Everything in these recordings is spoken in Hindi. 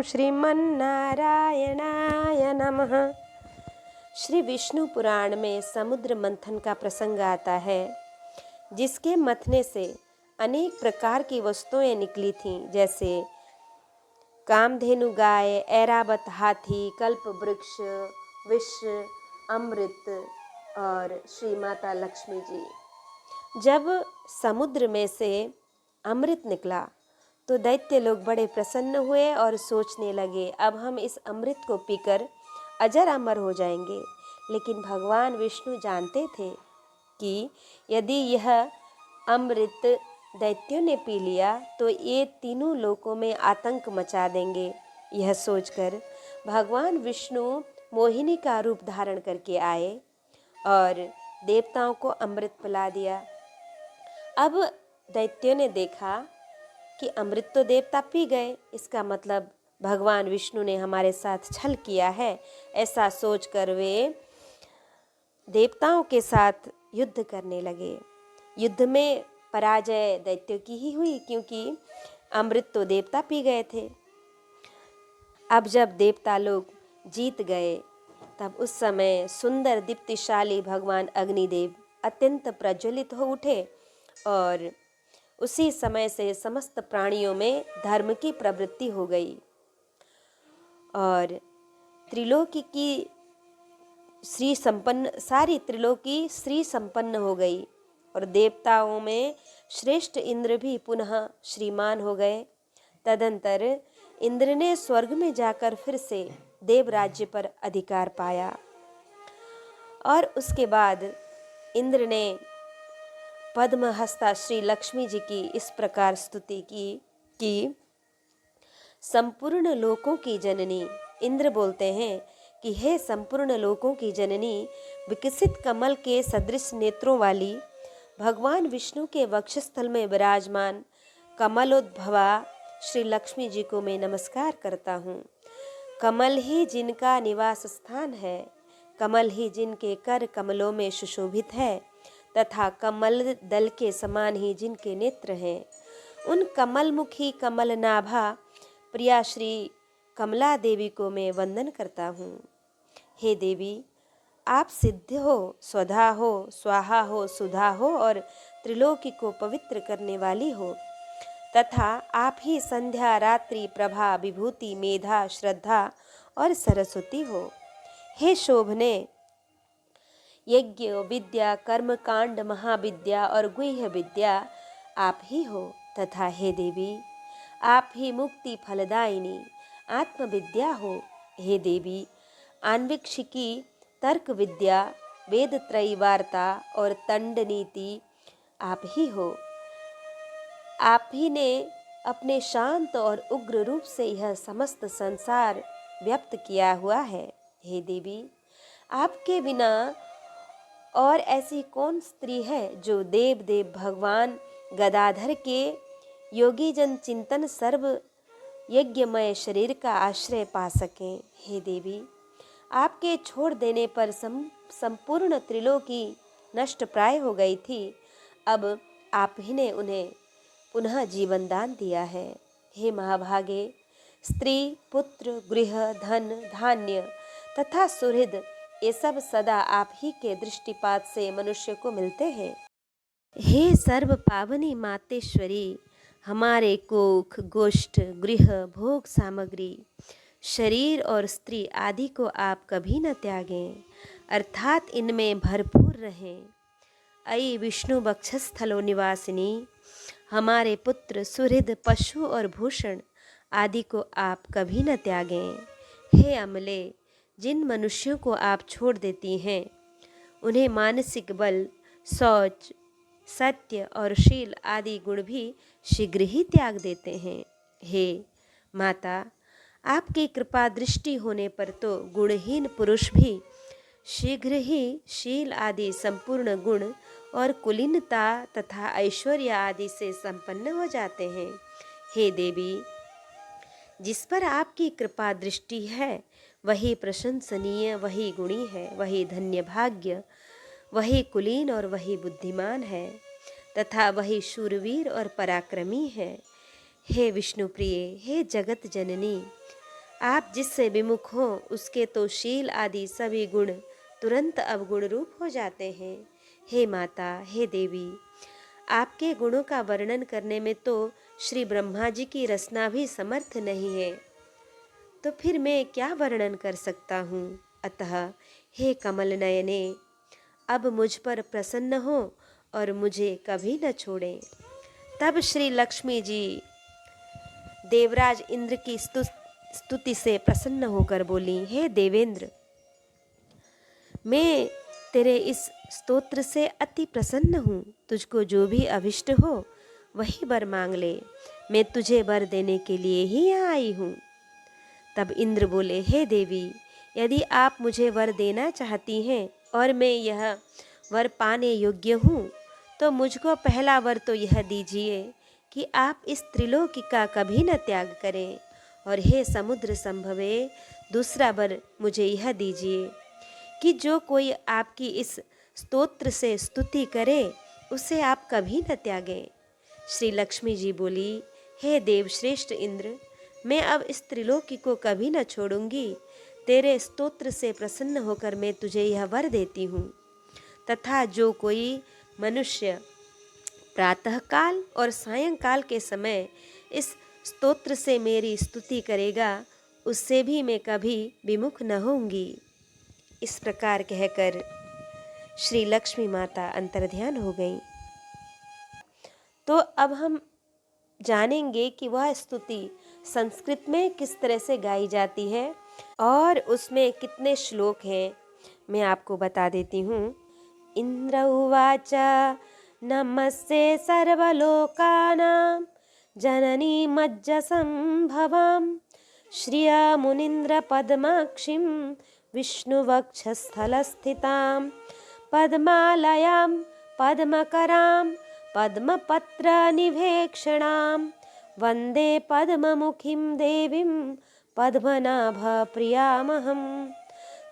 श्रीमन्नारायणाय नमः। श्री विष्णु पुराण में समुद्र मंथन का प्रसंग आता है, जिसके मथने से अनेक प्रकार की वस्तुएं निकली थीं, जैसे कामधेनु गाय, ऐरावत हाथी, कल्प वृक्ष, विष, अमृत और श्री माता लक्ष्मी जी। जब समुद्र में से अमृत निकला तो दैत्य लोग बड़े प्रसन्न हुए और सोचने लगे, अब हम इस अमृत को पीकर अजर अमर हो जाएंगे। लेकिन भगवान विष्णु जानते थे कि यदि यह अमृत दैत्यों ने पी लिया तो ये तीनों लोकों में आतंक मचा देंगे। यह सोचकर भगवान विष्णु मोहिनी का रूप धारण करके आए और देवताओं को अमृत पिला दिया। अब दैत्यों ने देखा कि अमृत तो देवता पी गए, इसका मतलब भगवान विष्णु ने हमारे साथ छल किया है। ऐसा सोचकर वे देवताओं के साथ युद्ध करने लगे। युद्ध में पराजय दैत्यों की ही हुई, क्योंकि अमृत तो देवता पी गए थे। अब जब देवता लोग जीत गए, तब उस समय सुंदर दीप्तिशाली भगवान अग्निदेव अत्यंत प्रज्वलित हो उठे और उसी समय से समस्त प्राणियों में धर्म की प्रवृत्ति हो गई और त्रिलोकी की सारी त्रिलोकी श्री संपन्न हो गई और देवताओं में श्रेष्ठ इंद्र भी पुनः श्रीमान हो गए। तदंतर इंद्र ने स्वर्ग में जाकर फिर से देव राज्य पर अधिकार पाया और उसके बाद इंद्र ने पद्महस्ता श्री लक्ष्मी जी की इस प्रकार स्तुति की कि संपूर्ण लोकों की जननी। इंद्र बोलते हैं कि हे संपूर्ण लोकों की जननी, विकसित कमल के सदृश नेत्रों वाली भगवान विष्णु के वक्षस्थल में विराजमान कमलोद्भवा श्री लक्ष्मी जी को मैं नमस्कार करता हूँ। कमल ही जिनका निवास स्थान है, कमल ही जिनके कर कमलों में सुशोभित है तथा कमल दल के समान ही जिनके नेत्र हैं, उन कमलमुखी कमलनाभा प्रिया श्री कमला देवी को मैं वंदन करता हूँ। हे देवी, आप सिद्ध हो, स्वधा हो, स्वाहा हो, सुधा हो और त्रिलोकी को पवित्र करने वाली हो, तथा आप ही संध्या, रात्रि, प्रभा, विभूति, मेधा, श्रद्धा और सरस्वती हो। हे शोभने, यज्ञ, विद्या, कर्मकांड, महाविद्या और गुह्य विद्या आप ही हो, तथा हे देवी, आप ही मुक्ति फलदायिनी आत्मविद्या हो। हे देवी, आन्वीक्षिकी, तर्क विद्या, वेद त्रयी वार्ता और तंड नीति आप ही हो। आप ही ने अपने शांत और उग्र रूप से यह समस्त संसार व्यक्त किया हुआ है। हे देवी, आपके बिना और ऐसी कौन स्त्री है जो देव देव भगवान गदाधर के योगी जन चिंतन सर्व यज्ञमय शरीर का आश्रय पा सकें। हे देवी, आपके छोड़ देने पर संपूर्ण त्रिलोकी नष्ट प्राय हो गई थी। अब आप ही ने उन्हें पुनः जीवन दान दिया है। हे महाभागे, स्त्री, पुत्र, गृह, धन, धान्य तथा सुहृद, ये सब सदा आप ही के दृष्टिपात से मनुष्य को मिलते हैं। हे सर्व पावनी मातेश्वरी, हमारे कोख, गोष्ठ, गृह, भोग सामग्री, शरीर और स्त्री आदि को आप कभी न त्यागें, अर्थात इनमें भरपूर रहें। अयि विष्णु वक्षस्थलो निवासिनी, हमारे पुत्र, सुहृद, पशु और भूषण आदि को आप कभी न त्यागें। हे अमले, जिन मनुष्यों को आप छोड़ देती हैं, उन्हें मानसिक बल, शौच, सत्य और शील आदि गुण भी शीघ्र ही त्याग देते हैं। हे माता, आपकी कृपा दृष्टि होने पर तो गुणहीन पुरुष भी शीघ्र ही शील आदि संपूर्ण गुण और कुलीनता तथा ऐश्वर्य आदि से संपन्न हो जाते हैं। हे देवी, जिस पर आपकी कृपा दृष्टि है वही प्रशंसनीय, वही गुणी है, वही धन्य भाग्य, वही कुलीन और वही बुद्धिमान है तथा वही शूरवीर और पराक्रमी है। हे विष्णु प्रिय, हे जगत जननी, आप जिससे विमुख हो उसके तो शील आदि सभी गुण तुरंत अवगुण रूप हो जाते हैं। हे माता, हे देवी, आपके गुणों का वर्णन करने में तो श्री ब्रह्मा जी की रचना भी समर्थ नहीं है, तो फिर मैं क्या वर्णन कर सकता हूँ। अतः हे कमल नयने, अब मुझ पर प्रसन्न हो और मुझे कभी न छोड़ें। तब श्री लक्ष्मी जी देवराज इंद्र की स्तुति से प्रसन्न होकर बोली, हे देवेंद्र, मैं तेरे इस स्तोत्र से अति प्रसन्न हूँ। तुझको जो भी अभिष्ट हो वही वर मांग ले, मैं तुझे वर देने के लिए ही यहाँ आई हूँ। तब इंद्र बोले, हे देवी, यदि आप मुझे वर देना चाहती हैं और मैं यह वर पाने योग्य हूँ, तो मुझको पहला वर तो यह दीजिए कि आप इस त्रिलोकी का कभी न त्याग करें। और हे समुद्र संभवे, दूसरा वर मुझे यह दीजिए कि जो कोई आपकी इस स्तोत्र से स्तुति करे उसे आप कभी न त्यागें। श्री लक्ष्मी जी बोली, हे देवश्रेष्ठ इंद्र, मैं अब इस त्रिलोकी को कभी न छोड़ूंगी। तेरे स्तोत्र से प्रसन्न होकर मैं तुझे यह वर देती हूँ। तथा जो कोई मनुष्य प्रातःकाल और सायंकाल के समय इस स्तोत्र से मेरी स्तुति करेगा, उससे भी मैं कभी विमुख न होंगी। इस प्रकार कहकर श्री लक्ष्मी माता अंतर्ध्यान हो गई। तो अब हम जानेंगे कि वह स्तुति संस्कृत में किस तरह से गाई जाती है और उसमें कितने श्लोक हैं, मैं आपको बता देती हूँ। इंद्र उवाच नमस्ते सर्वलोकानां जननी मज्ज संभवां श्रिया मुनीन्द्र पद्माक्षीं विष्णुवक्षस्थलस्थितां पद्मालयां पद्मकरां पद्मपत्रनिभेक्षणां वन्दे पद्ममुखीं देवीं पद्मनाभप्रियामहं।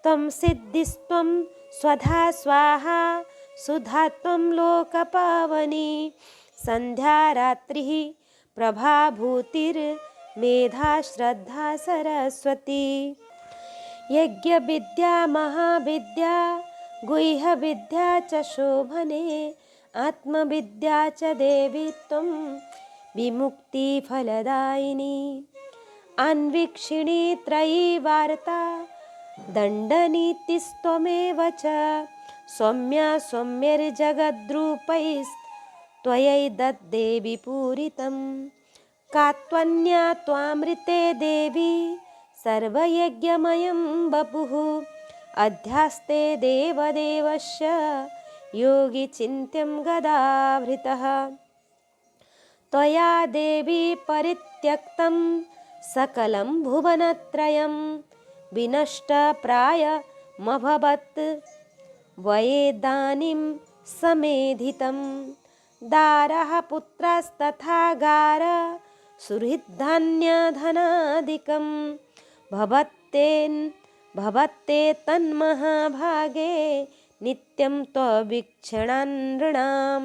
त्वं सिद्धिस्त्वं स्वधा स्वाहा सुधा त्वं लोकपावनी संध्या रात्रिः प्रभाभूतिर्मेधा श्रद्धा सरस्वती। यज्ञविद्या महाविद्या गुह्यविद्या च शोभने आत्मविद्या च देवी त्वं विमुक्तिफलदायिनी। अन्वीक्षिणी त्रयी वार्ता दण्डनीतिस्त्वमेव च सौम्या सौम्यैर्जगद्रूपैस्त्वयैतद्देवि पूरितं। का त्वन्या त्वामृते देवी सर्वयज्ञमयं वपुः अध्यास्ते देवदेवस्य योगी चिन्त्यं गदाभृतः। त्वया देवी परित्यक्तं सकलं भुवनत्रयं विनष्टप्रायमभवत् वयेदानीं समेधितं। दारः पुत्रस्तथा गार सुहृद्धान्यधनादिकं भवत्ते तन्महाभागे नित्यं त्ववीक्षणानृणां।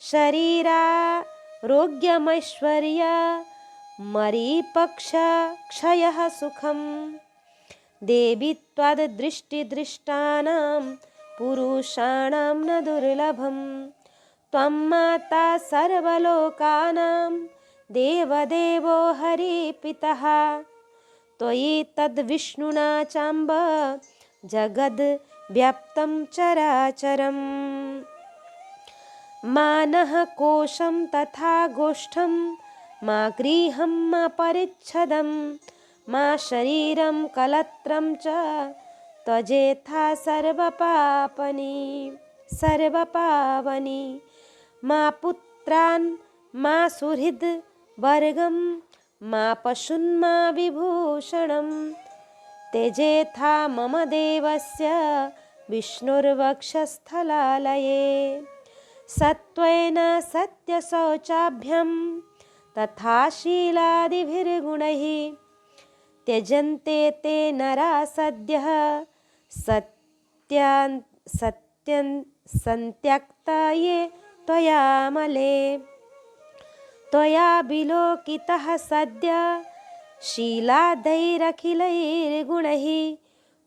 शरीरारोग्यमैश्वर्य मरीपक्षक्षयः सुखं देवी त्वद्दृष्टिदृष्टानां पुरुषाणां न दुर्लभं। त्वं माता सर्वलोकानां देवदेवो हरिपितः त्वयि तद्विष्णुना चाम्ब जगद्व्याप्तं चराचरम्। मानः कोशं तथा गोष्ठं मा गृहं मा परिच्छदं मा शरीरं कलत्रं च त्यजेथा सर्वपावनी। मा पुत्रान् मा सुहृद् वर्गं मा पशून् मा विभूषणं त्यजेथा मम देवस्य विष्णुर्वक्षस्थलालये। सत्त्वेन सत्यशौचाभ्यं तथा शीलादिभिर्गुणैः त्यजन्ते ते नरा सद्यः सन्त्यक्ता ये त्वयामले। त्वया विलोकितः सद्य शीलादैरखिलैर्गुणैः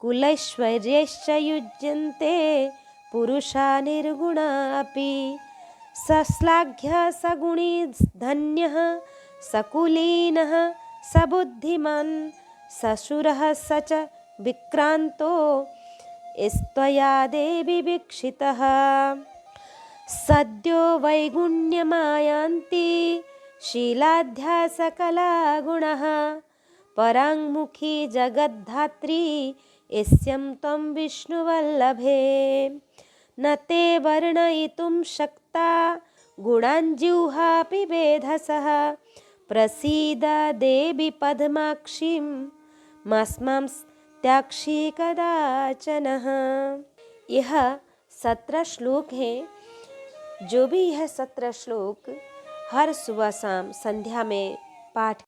कुलैश्वर्यैश्च युज्यन्ते पुरुषा निर्गुणापि सश्लाघ्य सगुणी धन्यः सकुलीनः सबुद्धिमान् सशुरः स च विक्रान्तो स्त्वया देवि वीक्षितः सद्यो वैगुण्यमायान्ति शीलाध्यासकलागुणः पराङ्मुखी जगद्धात्री यस्यं त्वं विष्णुवल्लभे न ते वर्णयितुं शक्ता गुणाञ्जिह्वापि वेधसः प्रसीद देवी पद्माक्षीं मास्मां त्याक्षी कदाचनः। यह 17 श्लोक हैं। जो भी यह 17 श्लोक हर सुबह शाम संध्या में पाठ